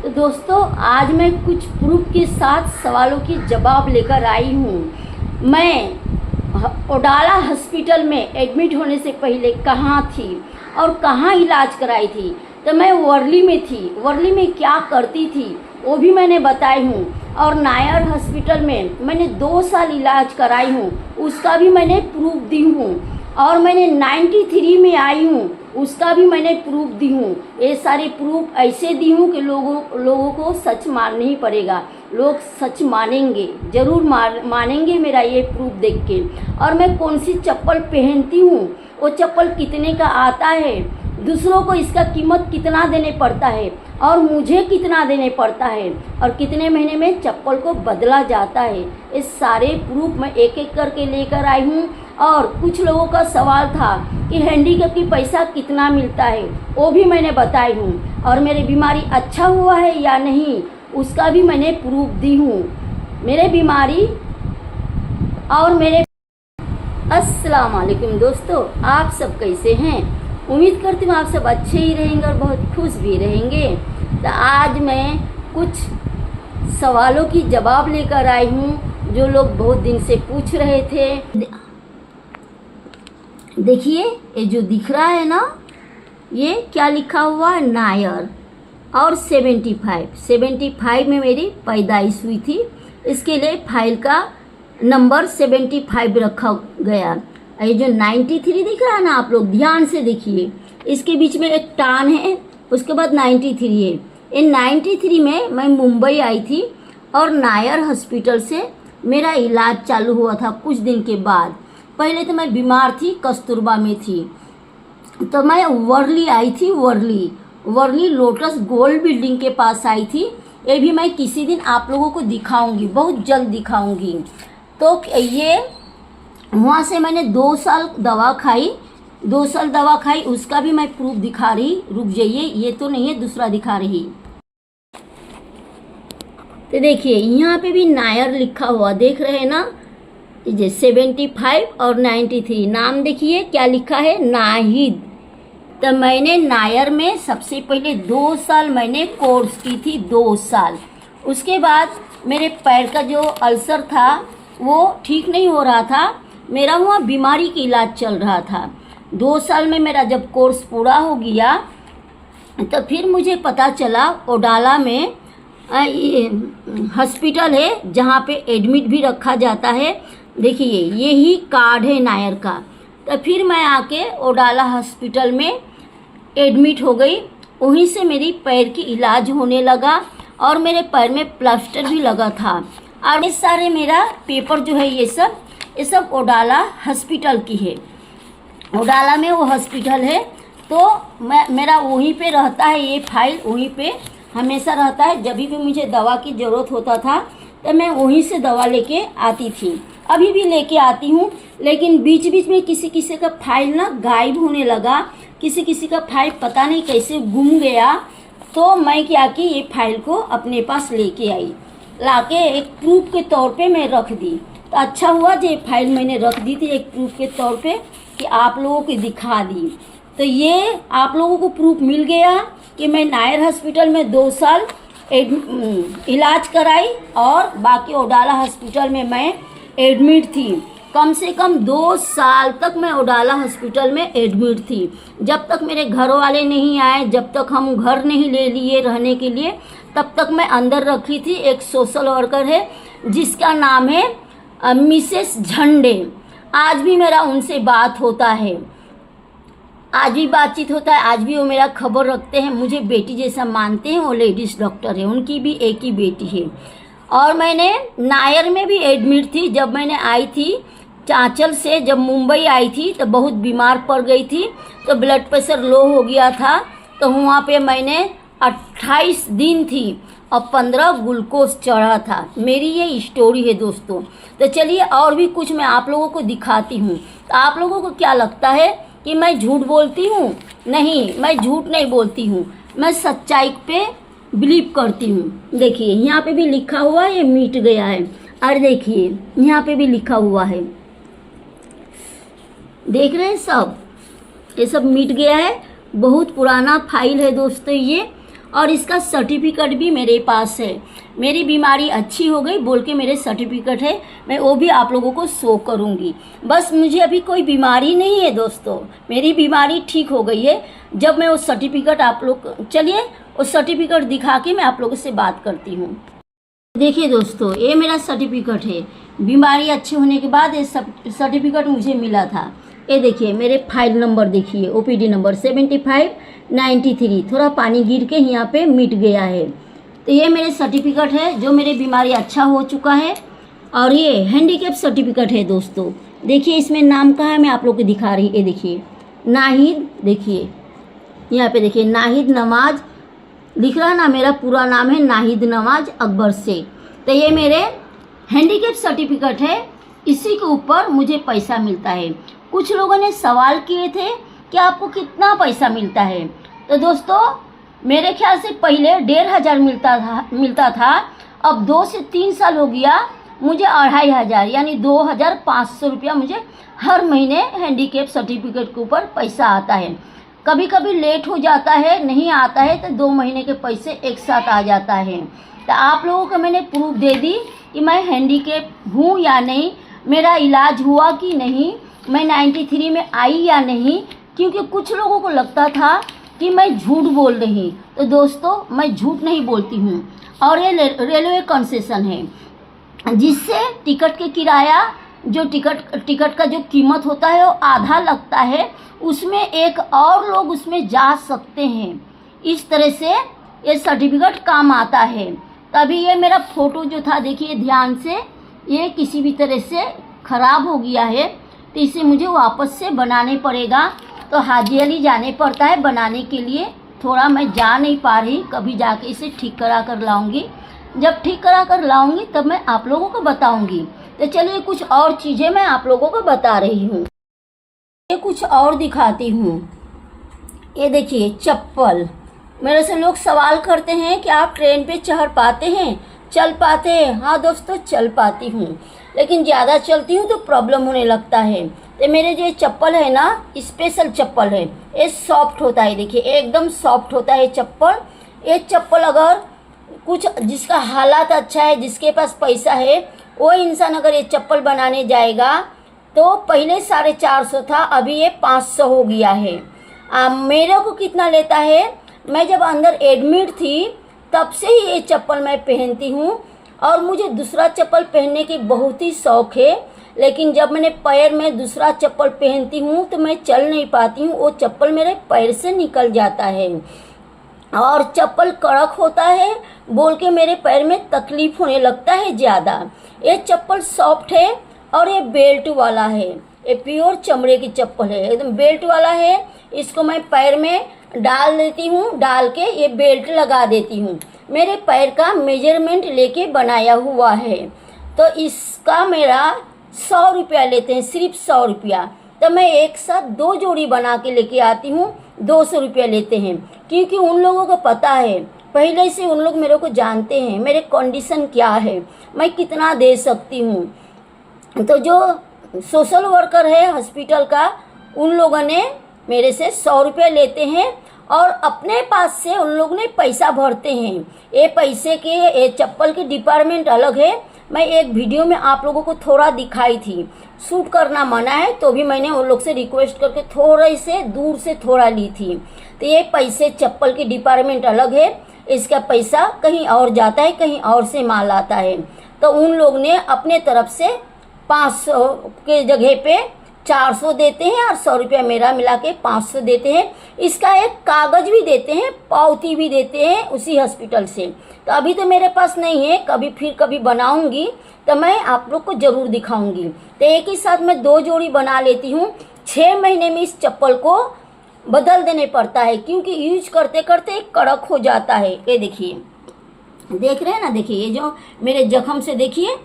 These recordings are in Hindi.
तो दोस्तों आज मैं कुछ प्रूफ के साथ सवालों के जवाब लेकर आई हूँ। मैं ओडाला हॉस्पिटल में एडमिट होने से पहले कहाँ थी और कहाँ इलाज कराई थी। तो मैं वर्ली में थी, वर्ली में क्या करती थी वो भी मैंने बताई हूँ। और नायर हॉस्पिटल में मैंने 2 साल इलाज कराई हूँ, उसका भी मैंने प्रूफ दी हूँ। और मैंने 93 में आई हूँ, उसका भी मैंने प्रूफ दी हूँ। ये सारे प्रूफ ऐसे दी हूँ कि लोगों को सच मानना ही पड़ेगा। लोग सच मानेंगे, ज़रूर मानेंगे मेरा ये प्रूफ देख के। और मैं कौन सी चप्पल पहनती हूँ, वो चप्पल कितने का आता है, दूसरों को इसका कीमत कितना देने पड़ता है और मुझे कितना देने पड़ता है, और कितने महीने में चप्पल को बदला जाता है। ये सारे प्रूफ मैं एक एक करके लेकर आई हूँ। और कुछ लोगों का सवाल था कि हैंडीकैप की पैसा कितना मिलता है, वो भी मैंने बताई हूँ। और मेरी बीमारी अच्छा हुआ है या नहीं, उसका भी मैंने प्रूफ दी हूँ। मेरे बीमारी और मेरे अस्सलाम वालेकुम दोस्तों, आप सब कैसे हैं? उम्मीद करती हूँ आप सब अच्छे ही रहेंगे और बहुत खुश भी रहेंगे। तो आज मैं कुछ सवालों की जवाब लेकर आई हूँ जो लोग बहुत दिन से पूछ रहे थे। देखिए ये जो दिख रहा है ना, ये क्या लिखा हुआ है, नायर। और 75 में मेरी पैदाइश हुई थी, इसके लिए फाइल का नंबर 75 रखा गया। ये जो 93 दिख रहा है ना, आप लोग ध्यान से देखिए, इसके बीच में एक टान है, उसके बाद 93 है। इन 93 में मैं मुंबई आई थी और नायर हॉस्पिटल से मेरा इलाज चालू हुआ था कुछ दिन के बाद। पहले तो मैं बीमार थी, कस्तूरबा में थी, तो मैं वर्ली आई थी। वर्ली लोटस गोल्ड बिल्डिंग के पास आई थी। ये भी मैं किसी दिन आप लोगों को दिखाऊंगी, बहुत जल्द दिखाऊंगी। तो ये वहाँ से मैंने 2 साल दवा खाई, उसका भी मैं प्रूफ दिखा रही। रुक जाइए, ये तो नहीं है, दूसरा दिखा रही। तो देखिए यहाँ पे भी नायर लिखा हुआ देख रहे हैं ना, ये 75 और 93। नाम देखिए क्या लिखा है, नाहिद। तो मैंने नायर में सबसे पहले 2 साल मैंने कोर्स की थी, 2 साल। उसके बाद मेरे पैर का जो अल्सर था वो ठीक नहीं हो रहा था, मेरा वहाँ बीमारी का इलाज चल रहा था। 2 साल में मेरा जब कोर्स पूरा हो गया तो फिर मुझे पता चला ओडाला में हॉस्पिटल है जहाँ पे एडमिट भी रखा जाता है। देखिए यही कार्ड है नायर का। तो फिर मैं आके ओडाला हॉस्पिटल में एडमिट हो गई। वहीं से मेरी पैर की इलाज होने लगा और मेरे पैर में प्लास्टर भी लगा था। और ये सारे मेरा पेपर जो है ये सब ओडाला हॉस्पिटल की है। ओडाला में वो हॉस्पिटल है, तो मेरा वहीं पे रहता है, ये फाइल वहीं पे हमेशा रहता है। जब भी मुझे दवा की ज़रूरत होता था तो मैं वहीं से दवा लेके आती थी, अभी भी लेके आती हूँ। लेकिन बीच बीच में किसी का फाइल ना गायब होने लगा, किसी का फाइल पता नहीं कैसे गुम गया। तो मैं क्या की, ये फाइल को अपने पास लेके आई, लाके एक प्रूफ के तौर पे मैं रख दी। तो अच्छा हुआ जो फाइल मैंने रख दी थी एक प्रूफ के तौर पे कि आप लोगों को दिखा दी। तो ये आप लोगों को प्रूफ मिल गया कि मैं नायर हॉस्पिटल में 2 साल इलाज कराई और बाकी ओडाला हॉस्पिटल में मैं एडमिट थी। कम से कम 2 साल तक मैं ओडाला हॉस्पिटल में एडमिट थी, जब तक मेरे घर वाले नहीं आए, जब तक हम घर नहीं ले लिए रहने के लिए, तब तक मैं अंदर रखी थी। एक सोशल वर्कर है जिसका नाम है मिसेस झंडे। आज भी मेरा उनसे बात होता है, आज भी बातचीत होता है, आज भी वो मेरा खबर रखते हैं, मुझे बेटी जैसा मानते हैं। वो लेडीज़ डॉक्टर है, उनकी भी एक ही बेटी है। और मैंने नायर में भी एडमिट थी। जब मैंने आई थी चांचल से, जब मुंबई आई थी तो बहुत बीमार पड़ गई थी, तो ब्लड प्रेशर लो हो गया था। तो वहाँ पे मैंने 28 दिन थी और 15 ग्लूकोज चढ़ा था। मेरी ये स्टोरी है दोस्तों। तो चलिए और भी कुछ मैं आप लोगों को दिखाती हूँ। तो आप लोगों को क्या लगता है कि मैं झूठ बोलती हूँ? नहीं, मैं झूठ नहीं बोलती हूँ, मैं सच्चाई पे बिलीव करती हूँ। देखिए यहाँ पे भी लिखा हुआ है, ये मिट गया है। और देखिए यहाँ पे भी लिखा हुआ है, देख रहे हैं सब, ये सब मिट गया है। बहुत पुराना फाइल है दोस्तों ये। और इसका सर्टिफिकेट भी मेरे पास है। मेरी बीमारी अच्छी हो गई बोल के मेरे सर्टिफिकेट है, मैं वो भी आप लोगों को शो करूँगी। बस मुझे अभी कोई बीमारी नहीं है दोस्तों, मेरी बीमारी ठीक हो गई है। जब मैं वो सर्टिफिकेट आप लोग, चलिए वो सर्टिफिकेट दिखा के मैं आप लोगों से बात करती हूँ। देखिए दोस्तों, ये मेरा सर्टिफिकेट है, बीमारी अच्छी होने के बाद ये सर्टिफिकेट मुझे मिला था। ये देखिए मेरे फाइल नंबर देखिए, OPD नंबर 7593। थोड़ा पानी गिर के यहाँ पे मिट गया है। तो ये मेरे सर्टिफिकेट है जो मेरे बीमारी अच्छा हो चुका है। और ये हैंडीकैप सर्टिफिकेट है दोस्तों। देखिए इसमें नाम का है, मैं आप लोग को दिखा रही, ये देखिए नाहिद, देखिए यहाँ पे देखिए नाहिद नवाज लिख रहा ना, मेरा पूरा नाम है नाहिद नवाज अकबर से। तो ये मेरे हैंडीकैप सर्टिफिकेट है, इसी के ऊपर मुझे पैसा मिलता है। कुछ लोगों ने सवाल किए थे कि आपको कितना पैसा मिलता है। तो दोस्तों मेरे ख्याल से पहले 1500 मिलता था। अब 2 से 3 साल हो गया, मुझे 2500 यानी 2500 रुपया मुझे हर महीने हैंडीकैप सर्टिफिकेट के ऊपर पैसा आता है। कभी कभी लेट हो जाता है, नहीं आता है तो 2 महीने के पैसे एक साथ आ जाता है। तो आप लोगों को मैंने प्रूफ दे दी कि मैं हैंडीकैप हूँ या नहीं, मेरा इलाज हुआ कि नहीं, मैं 93 में आई या नहीं। क्योंकि कुछ लोगों को लगता था कि मैं झूठ बोल रही, तो दोस्तों मैं झूठ नहीं बोलती हूँ। और ये रेलवे कंसेशन है, जिससे टिकट के किराया, जो टिकट का जो कीमत होता है वो आधा लगता है, उसमें एक और लोग उसमें जा सकते हैं। इस तरह से ये सर्टिफिकेट काम आता है। तभी ये मेरा फ़ोटो जो था देखिए ध्यान से, ये किसी भी तरह से ख़राब हो गया है, तो इसे मुझे वापस से बनाने पड़ेगा। तो हाजी अली जाने पड़ता है बनाने के लिए, थोड़ा मैं जा नहीं पा रही, कभी जाके इसे ठीक करा कर लाऊंगी। जब ठीक करा कर लाऊंगी तब मैं आप लोगों को बताऊंगी। तो चलिए कुछ और चीज़ें मैं आप लोगों को बता रही हूँ, ये कुछ और दिखाती हूँ। ये देखिए चप्पल, मेरे से लोग सवाल करते हैं कि आप ट्रेन पे चढ़ पाते हैं, चल पाते हैं। हाँ दोस्तों चल पाती हूँ, लेकिन ज़्यादा चलती हूँ तो प्रॉब्लम होने लगता है। तो मेरे जो चप्पल है ना, स्पेशल चप्पल है, ये सॉफ्ट होता है, देखिए एकदम सॉफ्ट होता है चप्पल। ये चप्पल अगर कुछ जिसका हालात अच्छा है, जिसके पास पैसा है, वो इंसान अगर ये चप्पल बनाने जाएगा तो पहले 450 था, अभी ये 500 हो गया है। मेरे को कितना लेता है, मैं जब अंदर एडमिट थी तब से ही ये चप्पल मैं पहनती हूँ। और मुझे दूसरा चप्पल पहनने की बहुत ही शौक़ है, लेकिन जब मैंने पैर में दूसरा चप्पल पहनती हूँ तो मैं चल नहीं पाती हूँ, वो चप्पल मेरे पैर से निकल जाता है। और चप्पल कड़क होता है बोल के मेरे पैर में तकलीफ होने लगता है ज़्यादा। ये चप्पल सॉफ्ट है और ये बेल्ट वाला है, ये प्योर चमड़े की चप्पल है, एकदम बेल्ट वाला है। इसको मैं पैर में डाल देती हूँ, डाल के ये बेल्ट लगा देती हूँ। मेरे पैर का मेजरमेंट लेके बनाया हुआ है। तो इसका मेरा 100 रुपया लेते हैं, सिर्फ 100 रुपया। तो मैं एक साथ 2 जोड़ी बना के लेके आती हूँ, 200 रुपया लेते हैं। क्योंकि उन लोगों को पता है, पहले से उन लोग मेरे को जानते हैं, मेरे कंडीशन क्या है, मैं कितना दे सकती हूँ। तो जो सोशल वर्कर है हॉस्पिटल का, उन लोगों ने मेरे से 100 रुपया लेते हैं और अपने पास से उन लोग ने पैसा भरते हैं। ये पैसे के, ये चप्पल की डिपार्टमेंट अलग है। मैं एक वीडियो में आप लोगों को थोड़ा दिखाई थी, शूट करना मना है, तो भी मैंने उन लोग से रिक्वेस्ट करके थोड़े से दूर से थोड़ा ली थी। तो ये पैसे चप्पल की डिपार्टमेंट अलग है, इसका पैसा कहीं और जाता है, कहीं और से माल आता है। तो उन लोग ने अपने तरफ से 500 के जगह पे 400 देते हैं और 100 रुपया मेरा मिला के 500 देते हैं। इसका एक कागज भी देते हैं, पावती भी देते हैं उसी हॉस्पिटल से। तो अभी तो मेरे पास नहीं है, कभी बनाऊंगी तो मैं आप लोग को ज़रूर दिखाऊंगी। तो एक ही साथ मैं 2 जोड़ी बना लेती हूँ। 6 महीने में इस चप्पल को बदल देने पड़ता है, क्योंकि यूज करते करते कड़क हो जाता है। ये देखिए, देख रहे हैं ना, देखिए ये जो मेरे जख्म से देखिए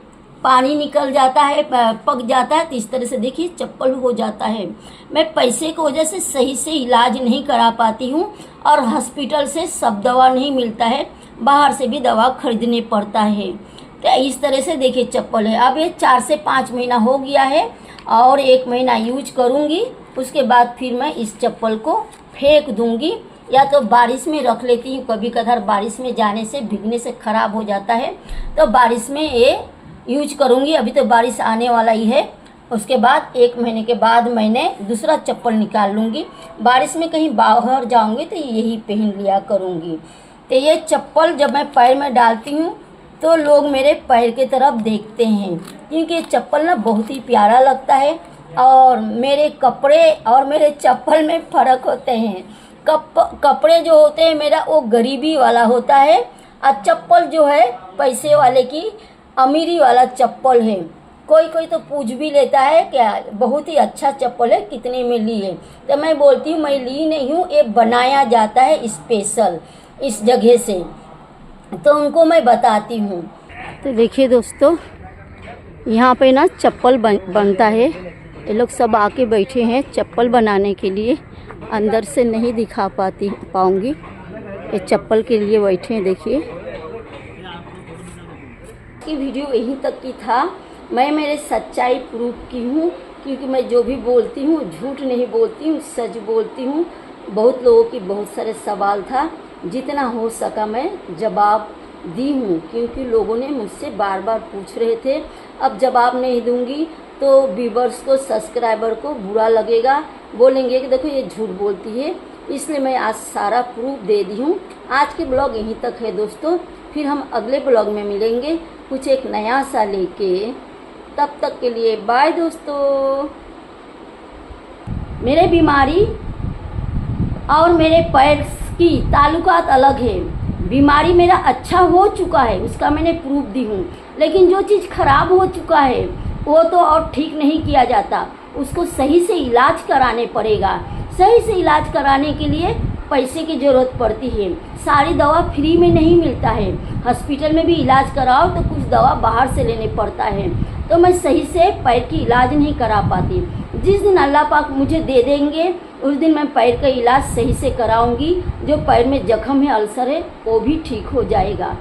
पानी निकल जाता है, पक जाता है, तो इस तरह से देखिए चप्पल हो जाता है। मैं पैसे की वजह से सही से इलाज नहीं करा पाती हूँ और हॉस्पिटल से सब दवा नहीं मिलता है, बाहर से भी दवा खरीदने पड़ता है। तो इस तरह से देखिए चप्पल है। अब ये 4 से 5 महीना हो गया है और 1 महीना यूज करूँगी, उसके बाद फिर मैं इस चप्पल को फेंक दूँगी। या तो बारिश में रख लेती हूँ, कभी कभार बारिश में जाने से भीगने से ख़राब हो जाता है, तो बारिश में ये यूज करूँगी। अभी तो बारिश आने वाला ही है, उसके बाद 1 महीने के बाद मैंने दूसरा चप्पल निकाल लूँगी। बारिश में कहीं बाहर जाऊँगी तो यही पहन लिया करूँगी। तो ये चप्पल जब मैं पैर में डालती हूँ तो लोग मेरे पैर की तरफ देखते हैं, क्योंकि ये चप्पल ना बहुत ही प्यारा लगता है। और मेरे कपड़े और मेरे चप्पल में फ़र्क होते हैं। कपड़े जो होते हैं मेरा वो गरीबी वाला होता है, और चप्पल जो है पैसे वाले की अमीरी वाला चप्पल है। कोई कोई तो पूछ भी लेता है क्या बहुत ही अच्छा चप्पल है, कितने में ली है? तो मैं बोलती हूँ मैं ली नहीं हूँ, ये बनाया जाता है स्पेशल इस जगह से, तो उनको मैं बताती हूँ। तो देखिए दोस्तों, यहाँ पे ना चप्पल बनता है। ये लोग सब आके बैठे हैं चप्पल बनाने के लिए। अंदर से नहीं दिखा पाऊँगी, ये चप्पल के लिए बैठे हैं। देखिए, ये वीडियो यहीं तक की था। मैं मेरे सच्चाई प्रूफ की हूँ, क्योंकि मैं जो भी बोलती हूँ झूठ नहीं बोलती हूँ, सच बोलती हूँ। बहुत लोगों की बहुत सारे सवाल था, जितना हो सका मैं जवाब दी हूँ, क्योंकि लोगों ने मुझसे बार बार पूछ रहे थे। अब जवाब नहीं दूंगी तो व्यूवर्स को, सब्सक्राइबर को बुरा लगेगा, बोलेंगे कि देखो ये झूठ बोलती है। इसलिए मैं आज सारा प्रूफ दे दी हूँ। आज के ब्लॉग यहीं तक है दोस्तों, फिर हम अगले ब्लॉग में मिलेंगे कुछ एक नया सा लेके। तब तक के लिए बाय दोस्तों। मेरे बीमारी और मेरे पैर की ताल्लुकात अलग है। बीमारी मेरा अच्छा हो चुका है, उसका मैंने प्रूफ दी हूँ, लेकिन जो चीज़ खराब हो चुका है वो तो और ठीक नहीं किया जाता, उसको सही से इलाज कराने पड़ेगा। सही से इलाज कराने के लिए पैसे की ज़रूरत पड़ती है। सारी दवा फ्री में नहीं मिलता है। हॉस्पिटल में भी इलाज कराओ तो कुछ दवा बाहर से लेने पड़ता है, तो मैं सही से पैर की इलाज नहीं करा पाती। जिस दिन अल्लाह पाक मुझे दे देंगे उस दिन मैं पैर का इलाज सही से कराऊंगी। जो पैर में जख्म है, अल्सर है, वो भी ठीक हो जाएगा।